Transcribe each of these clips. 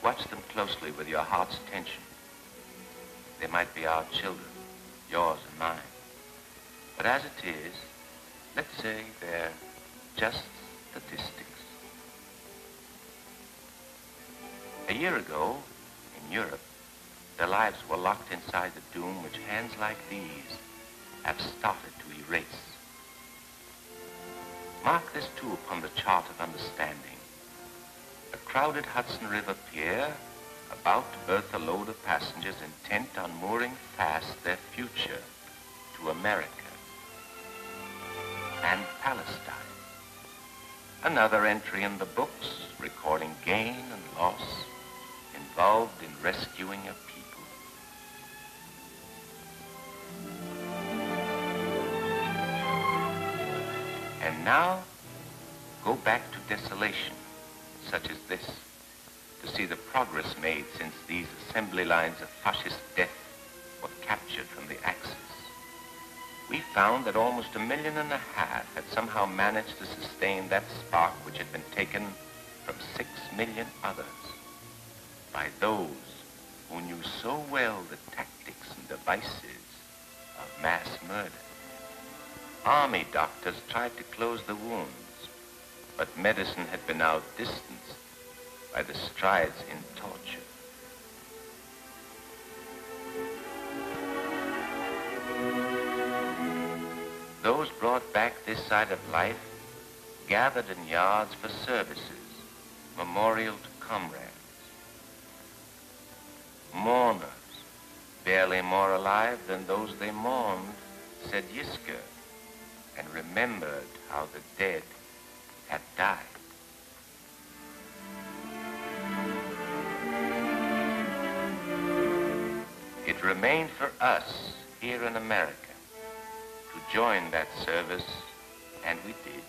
Watch them closely with your heart's attention. They might be our children, yours and mine. But as it is, let's say they're just statistics. A year ago, in Europe, their lives were locked inside the doom which hands like these have started to erase. Mark this too upon the chart of understanding. A crowded Hudson River pier about to berth a load of passengers intent on mooring fast their future to America and Palestine. Another entry in the books recording gain and loss involved in rescuing a people. And now, go back to desolation, such as this, to see the progress made since these assembly lines of fascist death were captured from the Axis. We found that almost 1.5 million had somehow managed to sustain that spark which had been taken from 6 million others by those who knew so well the tactics and devices of mass murder. Army doctors tried to close the wounds, but medicine had been outdistanced by the strides in torture. Those brought back this side of life gathered in yards for services, memorial to comrades. Mourners, barely more alive than those they mourned, said Yisker, and remembered how the dead had died. It remained for us here in America to join that service, and we did.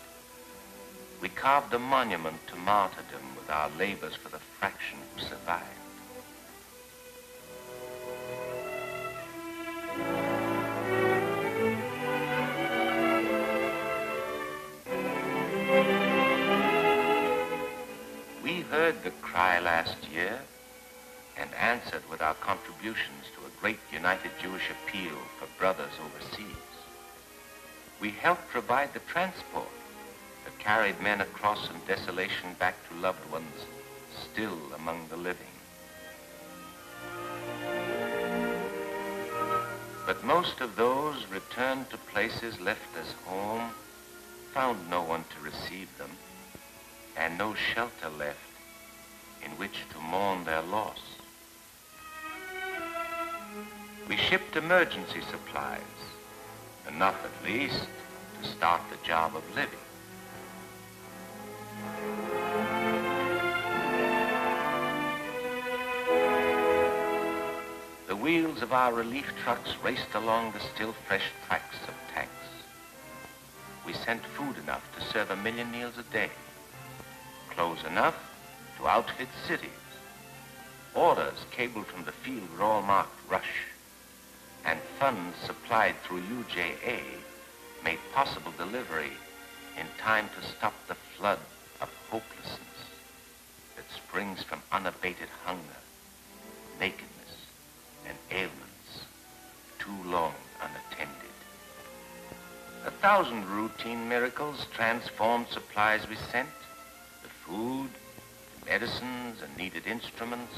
We carved a monument to martyrdom with our labors for the fraction who survived. We heard the cry last year and answered with our contributions to a great United Jewish appeal for brothers overseas. We helped provide the transport that carried men across from desolation back to loved ones still among the living. But most of those returned to places left as home found no one to receive them and no shelter left in which to mourn their loss. We shipped emergency supplies, enough at least to start the job of living. The wheels of our relief trucks raced along the still fresh tracks of tanks. We sent food enough to serve 1 million meals a day, clothes enough to outfit cities. Orders cabled from the field were all marked rush, and funds supplied through UJA made possible delivery in time to stop the flood of hopelessness that springs from unabated hunger, nakedness, and ailments too long unattended. 1,000 routine miracles transformed supplies we sent, the food, the medicines, and needed instruments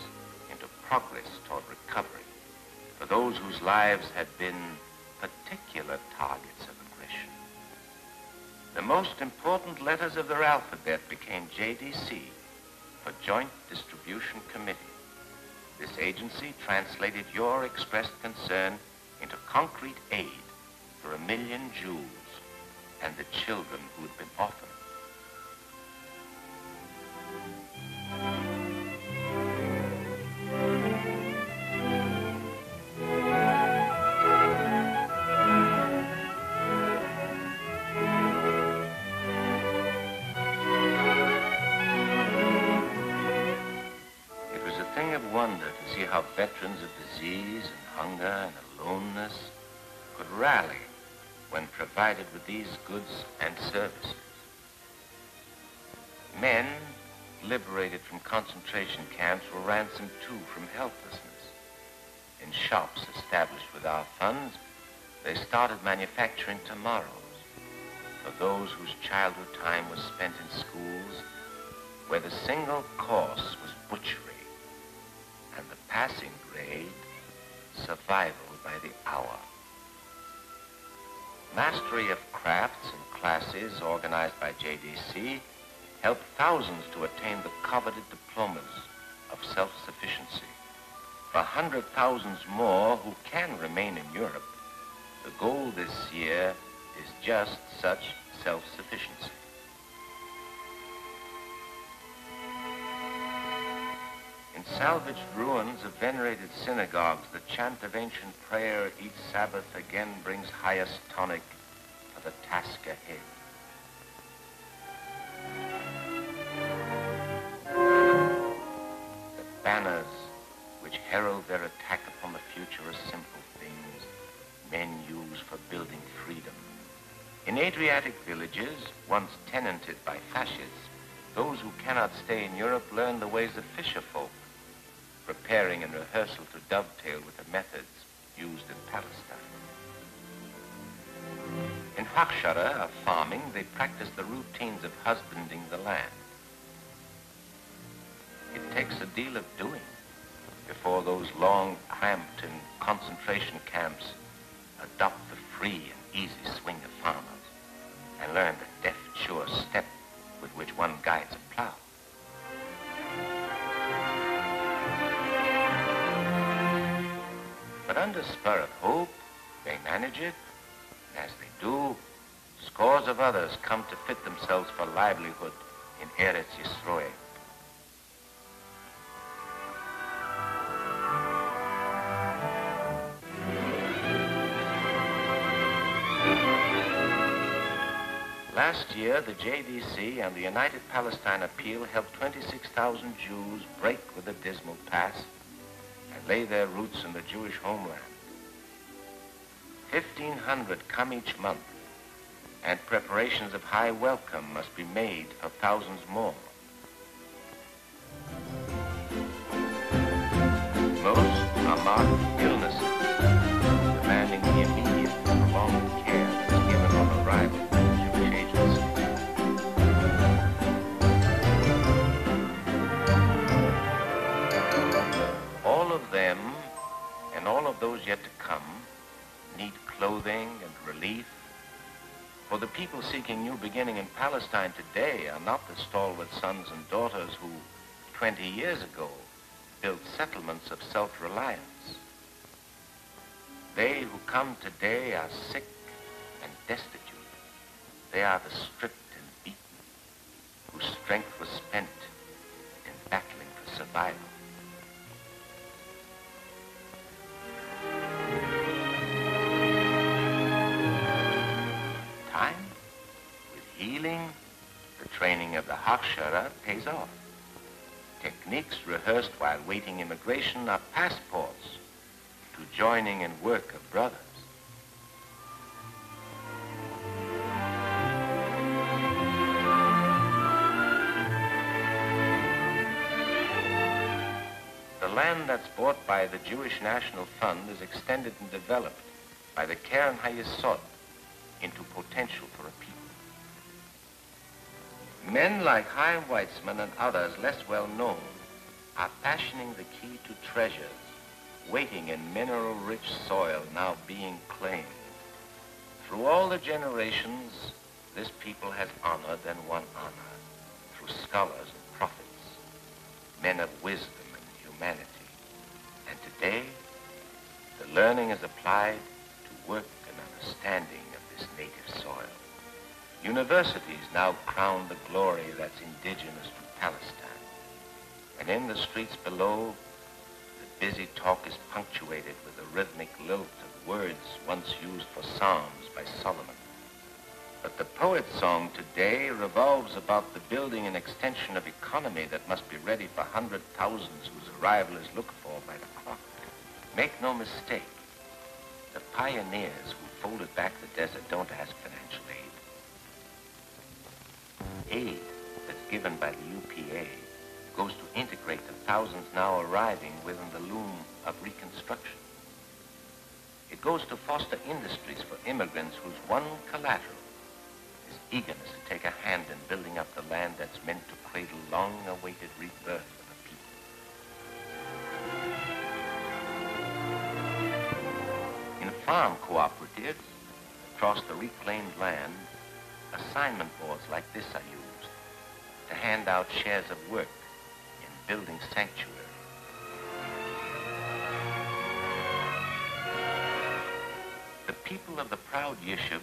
into progress toward recovery for those whose lives had been particular targets of aggression. The most important letters of their alphabet became JDC, for Joint Distribution Committee. This agency translated your expressed concern into concrete aid for 1 million Jews and the children who had been orphaned. Wonder to see how veterans of disease and hunger and aloneness could rally when provided with these goods and services. Men liberated from concentration camps were ransomed too from helplessness. In shops established with our funds, they started manufacturing tomorrows for those whose childhood time was spent in schools where the single course was butchery and the passing grade survival by the hour. Mastery of crafts and classes organized by JDC helped thousands to attain the coveted diplomas of self-sufficiency. For 100,000 more who can remain in Europe, the goal this year is just such self-sufficiency. In salvaged ruins of venerated synagogues, the chant of ancient prayer each Sabbath again brings highest tonic for the task ahead. The banners which herald their attack upon the future are simple things men use for building freedom. In Adriatic villages, once tenanted by fascists, those who cannot stay in Europe learn the ways of fisherfolk, preparing and rehearsal to dovetail with the methods used in Palestine. In Hakshara, of farming, they practice the routines of husbanding the land. It takes a deal of doing before those long, cramped and concentration camps adopt the free and easy swing of farmers and learn the deft, sure step with which one guides a plow. But under spur of hope, they manage it, and as they do, scores of others come to fit themselves for livelihood in Eretz Yisroel. Last year, the JDC and the United Palestine Appeal helped 26,000 Jews break with the dismal past and lay their roots in the Jewish homeland. 1,500 come each month, and preparations of high welcome must be made for thousands more. Most are marked with illnesses, demanding the immediate and prolonged care that is given on arrival at the Jewish agency. All of them, and all of those yet to come, need clothing and relief. For the people seeking new beginning in Palestine today are not the stalwart sons and daughters who, 20 years ago, built settlements of self-reliance. They who come today are sick and destitute. They are the stripped and beaten, whose strength was spent in battling for survival. Time, with healing, the training of the Hakshara pays off. Techniques rehearsed while waiting immigration are passports to joining in work of brothers. The land that's bought by the Jewish National Fund is extended and developed by the Keren HaYesod into potential for a people. Men like Chaim Weizmann and others less well known are fashioning the key to treasures waiting in mineral-rich soil now being claimed. Through all the generations, this people has honored and won honor through scholars and prophets, men of wisdom and humanity. And today, the learning is applied to work and understanding of this native soil. Universities now crown the glory that's indigenous to Palestine. And in the streets below, the busy talk is punctuated with the rhythmic lilt of words once used for psalms by Solomon. But the poet's song today revolves about the building and extension of economy that must be ready for 100,000s whose arrival is looked for by the clock. Make no mistake, the pioneers who folded back the desert don't ask financial aid. Aid that's given by the UPA goes to integrate the thousands now arriving within the loom of reconstruction. It goes to foster industries for immigrants whose one collateral is eagerness to take a hand in building up the land that's meant to cradle long-awaited rebirth of a people. In farm cooperatives across the reclaimed land, assignment boards like this are used to hand out shares of work in building sanctuary. The people of the proud Yishub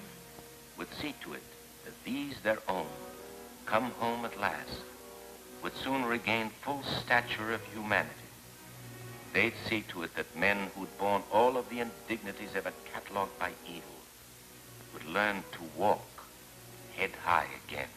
would see to it that these, their own, come home at last, would soon regain full stature of humanity. They'd see to it that men who'd borne all of the indignities ever catalogued by evil would learn to walk head high again.